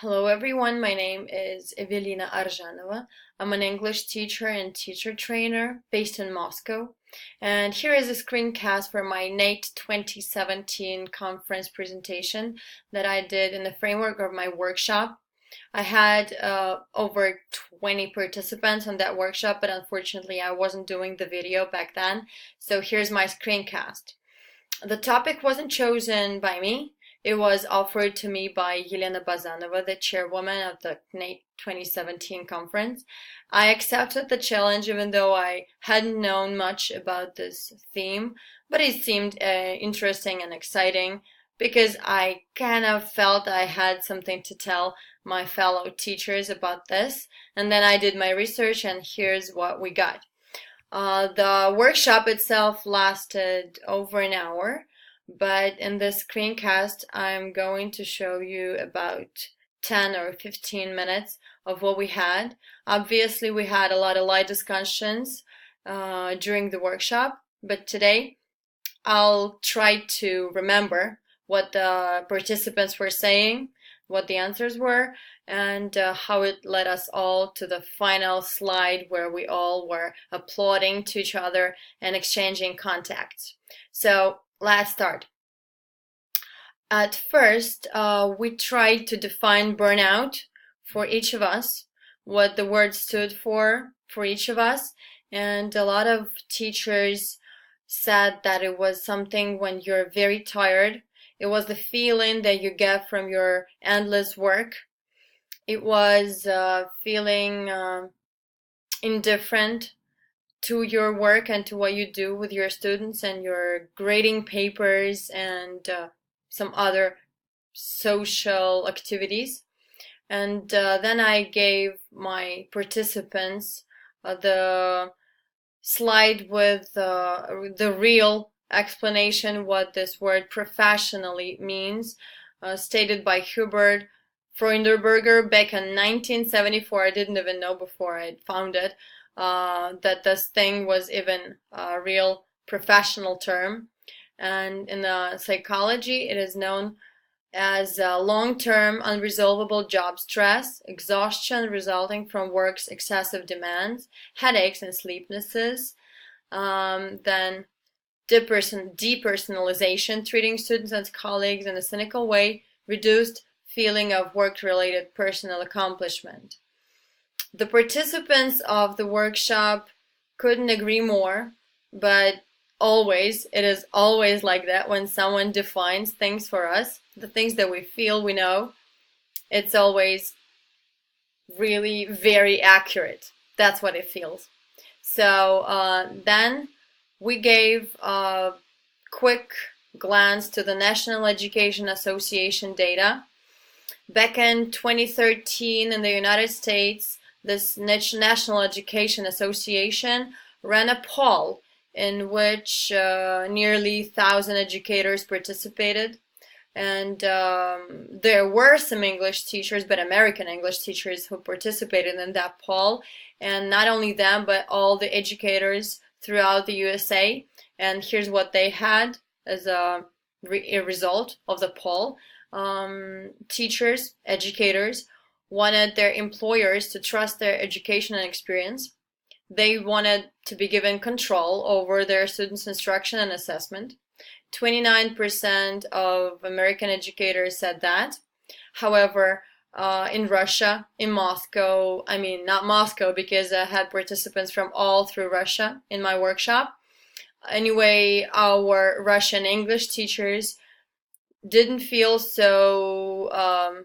Hello everyone, my name is Evelina Arzhanova. I'm an English teacher and teacher trainer based in Moscow. And here is a screencast for my NATE 2017 conference presentation that I did in the framework of my workshop. I had over 20 participants on that workshop, but unfortunately I wasn't doing the video back then. So here's my screencast. The topic wasn't chosen by me. It was offered to me by Evelina Arzhanova, the chairwoman of the NATE 2017 conference. I accepted the challenge even though I hadn't known much about this theme, but it seemed interesting and exciting because I kind of felt I had something to tell my fellow teachers about this. And then I did my research and here's what we got. The workshop itself lasted over an hour, but in this screencast, I'm going to show you about 10 or 15 minutes of what we had. Obviously, we had a lot of light discussions during the workshop, but today I'll try to remember what the participants were saying, what the answers were, and how it led us all to the final slide where we all were applauding to each other and exchanging contacts. So let's start. At first, we tried to define burnout for each of us, what the word stood for each of us, and a lot of teachers said that it was something when you're very tired. It was the feeling that you get from your endless work. It was feeling indifferent to your work and to what you do with your students and your grading papers and some other social activities. And then I gave my participants the slide with the real explanation what this word professionally means, stated by Hubert Freudenberger back in 1974. I didn't even know before I found it that this thing was even a real professional term. And in the psychology, it is known as long-term unresolvable job stress, exhaustion resulting from work's excessive demands, headaches and sleeplessness, then depersonalization, treating students and colleagues in a cynical way, reduced feeling of work-related personal accomplishment. The participants of the workshop couldn't agree more, but it is always like that when someone defines things for us, the things that we feel we know, it's always really very accurate. That's what it feels. So then we gave a quick glance to the National Education Association data. Back in 2013 in the United States, this National Education Association ran a poll in which nearly 1,000 educators participated. And there were some English teachers, but American English teachers who participated in that poll. And not only them, but all the educators throughout the USA. And here's what they had as a result of the poll. Teachers, educators, wanted their employers to trust their education and experience. They wanted to be given control over their students' instruction and assessment. 29% of American educators said that. However, in Russia, in Moscow, I mean, not Moscow because I had participants from all through Russia in my workshop. Anyway, our Russian English teachers didn't feel so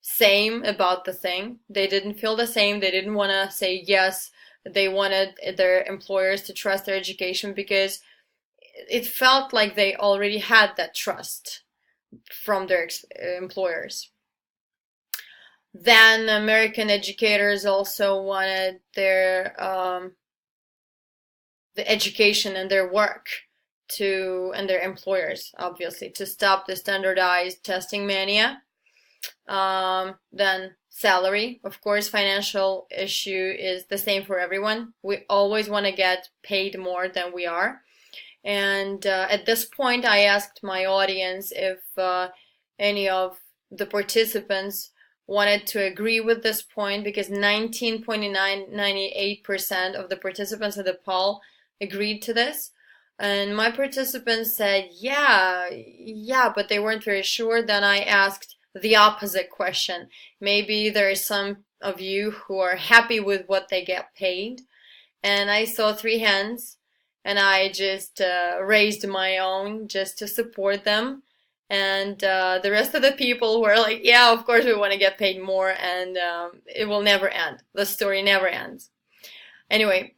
same about the thing. They didn't feel the same. They didn't want to say yes. They wanted their employers to trust their education because it felt like they already had that trust from their employers. Then American educators also wanted their the education and their work and their employers, obviously, to stop the standardized testing mania. Then salary, of course, financial issue is the same for everyone. We always want to get paid more than we are. And at this point, I asked my audience if any of the participants wanted to agree with this point because 19.98% of the participants of the poll agreed to this. And my participants said, yeah, but they weren't very sure. Then I asked the opposite question. Maybe there are some of you who are happy with what they get paid. And I saw 3 hands, and I just raised my own just to support them. And the rest of the people were like, yeah, of course we want to get paid more, and it will never end. The story never ends. Anyway,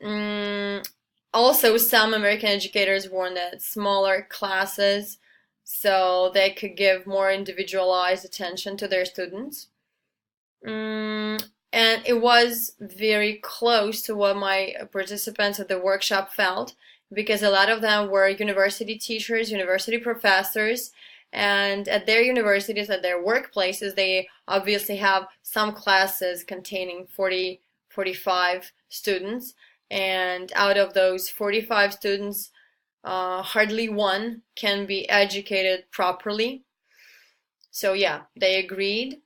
also some American educators wanted smaller classes so they could give more individualized attention to their students. And it was very close to what my participants at the workshop felt, because a lot of them were university teachers, university professors, and at their universities, at their workplaces, they obviously have some classes containing 40, 45 students, and out of those 45 students, hardly one can be educated properly. So yeah, they agreed.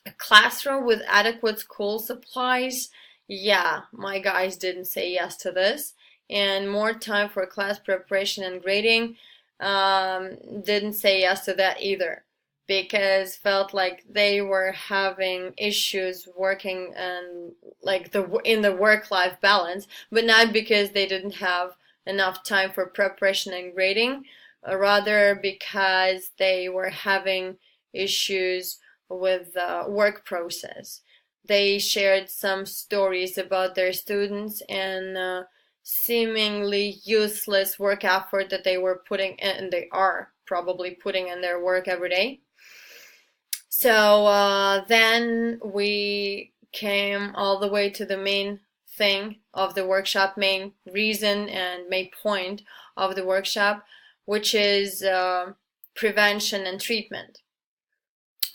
A classroom with adequate school supplies, yeah, my guys didn't say yes to this. And more time for class preparation and grading, didn't say yes to that either, because felt like they were having issues working and like in the work-life balance, but not because they didn't have enough time for preparation and grading, rather because they were having issues with the work process. They shared some stories about their students and seemingly useless work effort that they were putting in, and they are probably putting in their work every day. So then we came all the way to the main thing of the workshop, main reason and main point of the workshop, which is prevention and treatment.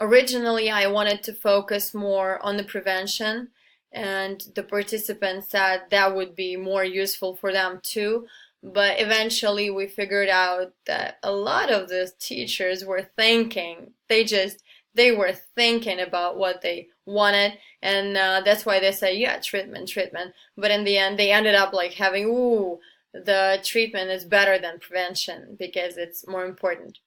Originally, I wanted to focus more on the prevention, and the participants said that would be more useful for them too. But eventually we figured out that a lot of the teachers were thinking, they were thinking about what they wanted, and that's why they say, yeah, treatment. But in the end, they ended up like having, ooh, the treatment is better than prevention because it's more important.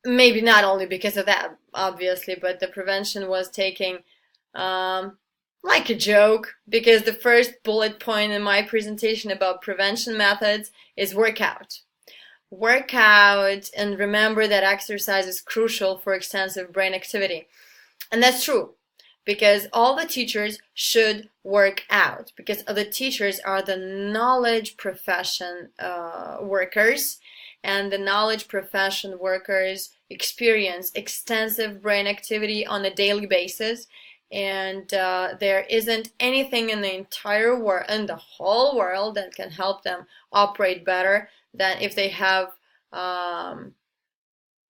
Maybe not only because of that, obviously, but the prevention was taking like a joke, because the first bullet point in my presentation about prevention methods is workout. Workout, and remember that exercise is crucial for extensive brain activity. And that's true, because all the teachers should work out, because the teachers are the knowledge profession workers, and the knowledge profession workers experience extensive brain activity on a daily basis, and there isn't anything in the entire world, in the whole world, that can help them operate better than if they have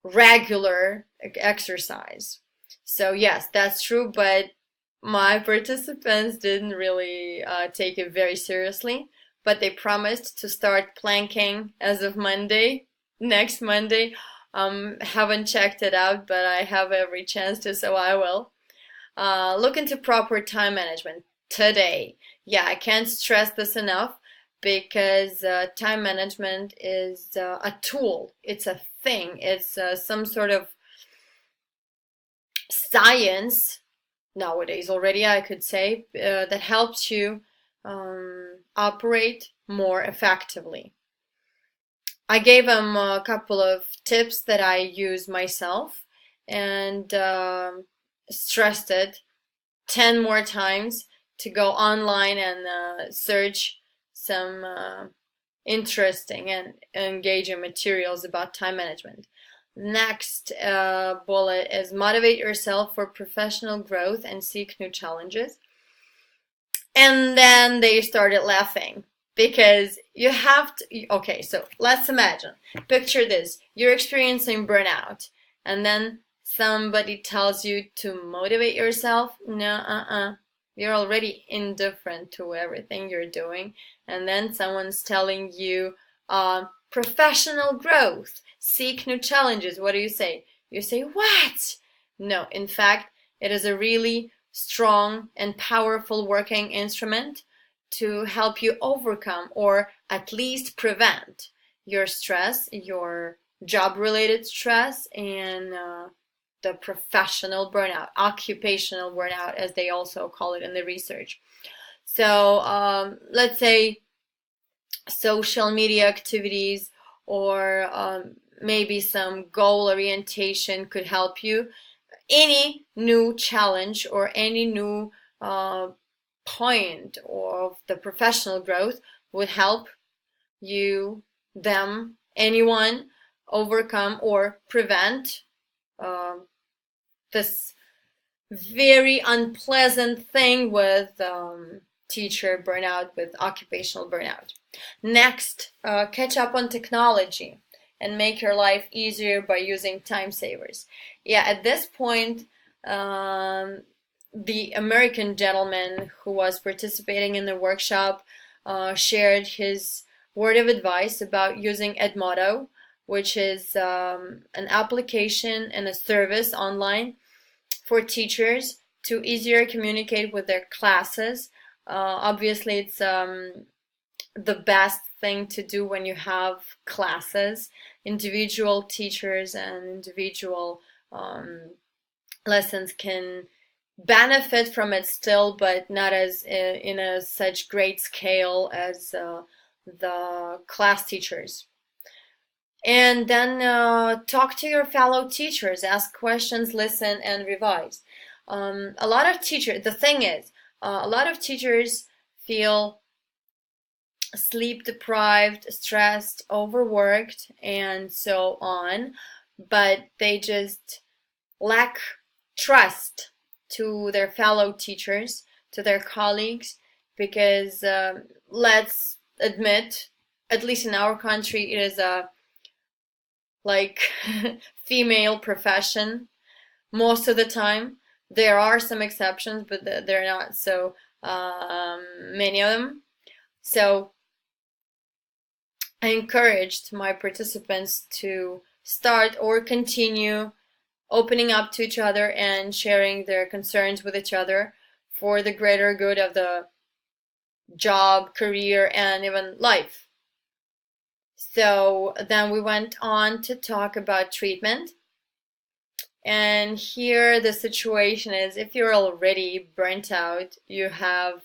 regular exercise. So yes, that's true, but my participants didn't really take it very seriously. But they promised to start planking as of Monday, next Monday. Haven't checked it out, but I have every chance to, so I will. Look into proper time management today. Yeah, I can't stress this enough, because time management is a tool. It's a thing. It's some sort of science nowadays already, I could say, that helps you operate more effectively. I gave them a couple of tips that I use myself, and stressed it 10 more times to go online and search some interesting and engaging materials about time management. Next bullet is motivate yourself for professional growth and seek new challenges. And then they started laughing, because you have to, okay, so let's imagine, picture this, you're experiencing burnout, and then somebody tells you to motivate yourself. No, you're already indifferent to everything you're doing, and then someone's telling you professional growth, seek new challenges. What do? You say, what? No, in fact, it is a really strong and powerful working instrument to help you overcome or at least prevent your stress, your job-related stress, and the professional burnout, occupational burnout, as they also call it in the research. So let's say social media activities or maybe some goal orientation could help you. Any new challenge or any new point of the professional growth would help you, them, anyone overcome or prevent this very unpleasant thing with teacher burnout, with occupational burnout. Next, catch up on technology and make your life easier by using time savers. Yeah, at this point, the American gentleman who was participating in the workshop shared his word of advice about using Edmodo, which is an application and a service online for teachers to easier communicate with their classes. Obviously, it's the best thing to do when you have classes. Individual teachers and individual lessons can benefit from it still, but not as in a such great scale as the class teachers. And then talk to your fellow teachers, ask questions, listen, and revise. A lot of teachers, the thing is, a lot of teachers feel sleep deprived, stressed, overworked, and so on, but they just lack trust to their fellow teachers, to their colleagues, because let's admit, at least in our country, it is a like female profession most of the time. There are some exceptions, but they're not so many of them. So I encouraged my participants to start or continue opening up to each other and sharing their concerns with each other for the greater good of the job, career, and even life. So then we went on to talk about treatment. And here the situation is, if you're already burnt out, you have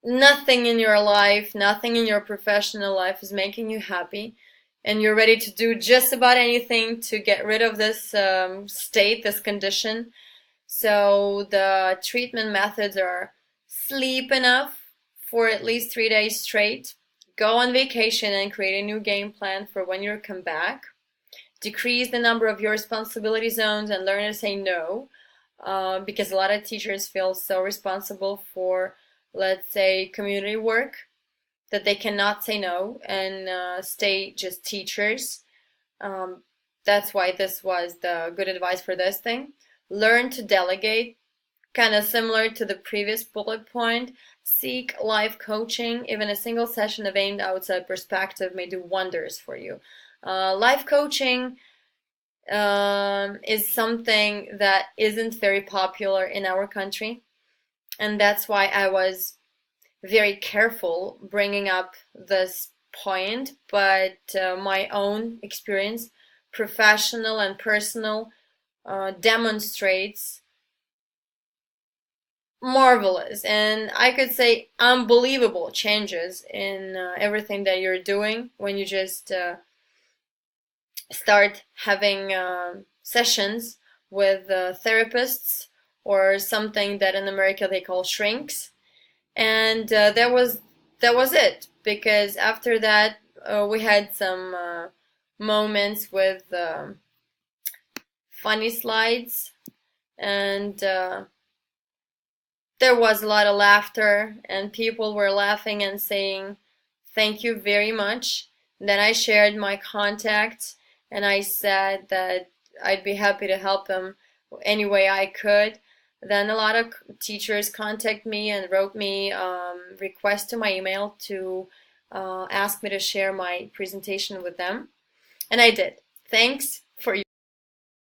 nothing in your life, nothing in your professional life is making you happy, and you're ready to do just about anything to get rid of this state, this condition. So the treatment methods are sleep enough for at least 3 days straight, go on vacation and create a new game plan for when you come back, decrease the number of your responsibility zones and learn to say no, because a lot of teachers feel so responsible for, let's say, community work that they cannot say no and stay just teachers. That's why this was the good advice for this thing. Learn to delegate, kind of similar to the previous bullet point. Seek life coaching. Even a single session of aimed outside perspective may do wonders for you. Life coaching is something that isn't very popular in our country, and that's why I was very careful bringing up this point, but my own experience, professional and personal, demonstrates marvelous and I could say unbelievable changes in everything that you're doing when you just start having sessions with therapists, or something that in America they call shrinks. And that was it, because after that we had some moments with funny slides, and there was a lot of laughter, and people were laughing and saying thank you very much. Then I shared my contacts, and I said that I'd be happy to help them any way I could. Then a lot of teachers contacted me and wrote me requests to my email to ask me to share my presentation with them, and I did. Thanks for